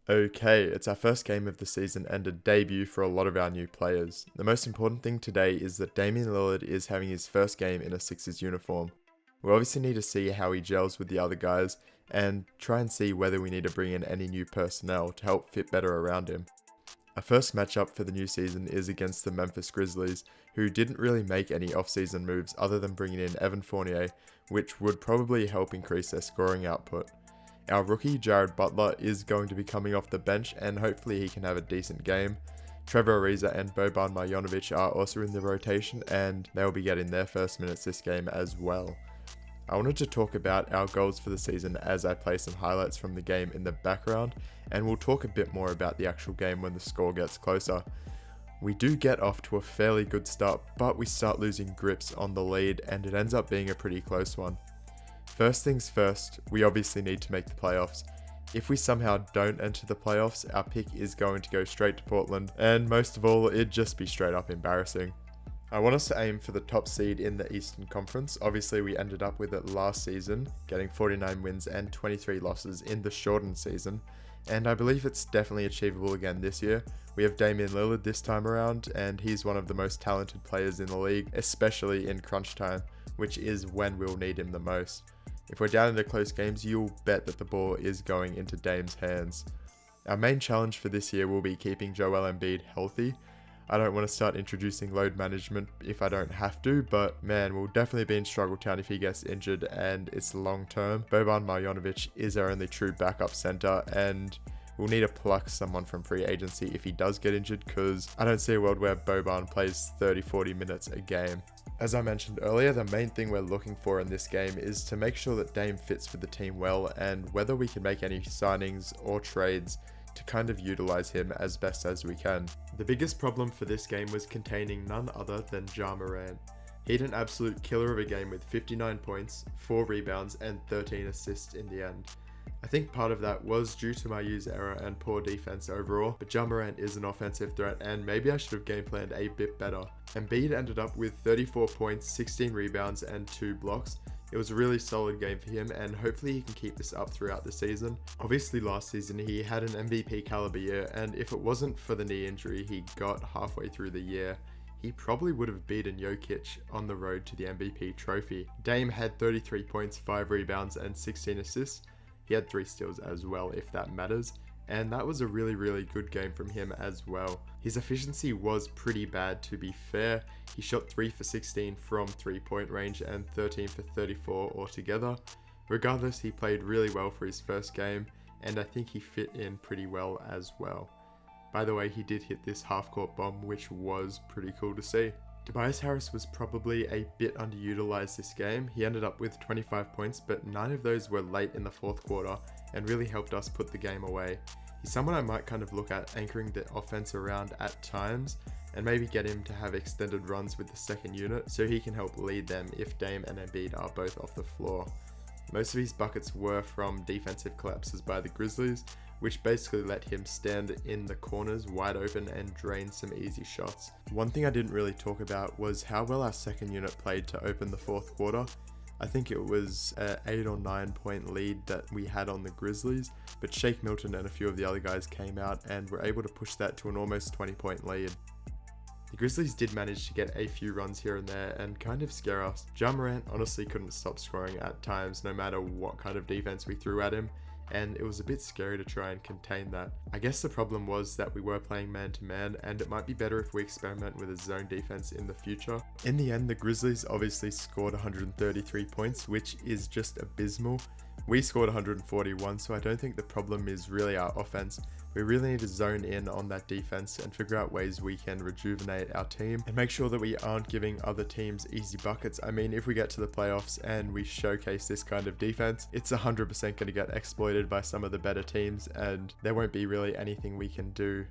Okay, it's our first game of the season and a debut for a lot of our new players. The most important thing today is that Damian Lillard is having his first game in a Sixers uniform. We obviously need to see how he gels with the other guys and try and see whether we need to bring in any new personnel to help fit better around him. Our first matchup for the new season is against the Memphis Grizzlies, who didn't really make any off-season moves other than bringing in Evan Fournier, which would probably help increase their scoring output. Our rookie, Jared Butler, is going to be coming off the bench and hopefully he can have a decent game. Trevor Ariza and Boban Marjanovic are also in the rotation and they'll be getting their first minutes this game as well. I wanted to talk about our goals for the season as I play some highlights from the game in the background, and we'll talk a bit more about the actual game when the score gets closer. We do get off to a fairly good start, but we start losing grips on the lead and it ends up being a pretty close one. First things first, we obviously need to make the playoffs. If we somehow don't enter the playoffs, our pick is going to go straight to Portland, and most of all, it'd just be straight up embarrassing. I want us to aim for the top seed in the Eastern Conference. Obviously, we ended up with it last season, getting 49 wins and 23 losses in the shortened season, and I believe it's definitely achievable again this year. We have Damian Lillard this time around, and he's one of the most talented players in the league, especially in crunch time, which is when we'll need him the most. If we're down into close games, you'll bet that the ball is going into Dame's hands. Our main challenge for this year will be keeping Joel Embiid healthy. I don't want to start introducing load management if I don't have to, but man, we'll definitely be in struggle town if he gets injured and it's long term. Boban Marjanovic is our only true backup center and we'll need to pluck someone from free agency if he does get injured because I don't see a world where Boban plays 30-40 minutes a game. As I mentioned earlier, the main thing we're looking for in this game is to make sure that Dame fits with the team well and whether we can make any signings or trades to kind of utilize him as best as we can. The biggest problem for this game was containing none other than Ja Morant. He had an absolute killer of a game with 59 points, 4 rebounds and 13 assists in the end. I think part of that was due to my use error and poor defense overall, but Ja Morant is an offensive threat and maybe I should have game planned a bit better. Embiid ended up with 34 points, 16 rebounds and 2 blocks. It was a really solid game for him and hopefully he can keep this up throughout the season. Obviously last season he had an MVP caliber year and if it wasn't for the knee injury he got halfway through the year, he probably would have beaten Jokic on the road to the MVP trophy. Dame had 33 points, 5 rebounds and 16 assists. He had 3 steals as well, if that matters, and that was a really good game from him as well. His efficiency was pretty bad to be fair. He shot 3 for 16 from 3-point range and 13 for 34 altogether. Regardless, he played really well for his first game, and I think he fit in pretty well as well. By the way, he did hit this half-court bomb, which was pretty cool to see. Tobias Harris was probably a bit underutilized this game. He ended up with 25 points, but 9 of those were late in the fourth quarter and really helped us put the game away. He's someone I might kind of look at anchoring the offense around at times and maybe get him to have extended runs with the second unit so he can help lead them if Dame and Embiid are both off the floor. Most of his buckets were from defensive collapses by the Grizzlies, which basically let him stand in the corners wide open and drain some easy shots. One thing I didn't really talk about was how well our second unit played to open the fourth quarter. I think it was an 8 or 9 point lead that we had on the Grizzlies, but Shake Milton and a few of the other guys came out and were able to push that to an almost 20-point lead. The Grizzlies did manage to get a few runs here and there and kind of scare us. Ja Morant honestly couldn't stop scoring at times no matter what kind of defense we threw at him, and it was a bit scary to try and contain that. I guess the problem was that we were playing man-to-man and it might be better if we experiment with a zone defense in the future. In the end, the Grizzlies obviously scored 133 points, which is just abysmal. We scored 141, so I don't think the problem is really our offense. We really need to zone in on that defense and figure out ways we can rejuvenate our team and make sure that we aren't giving other teams easy buckets. I mean, if we get to the playoffs and we showcase this kind of defense, it's 100% going to get exploited by some of the better teams and there won't be really anything we can do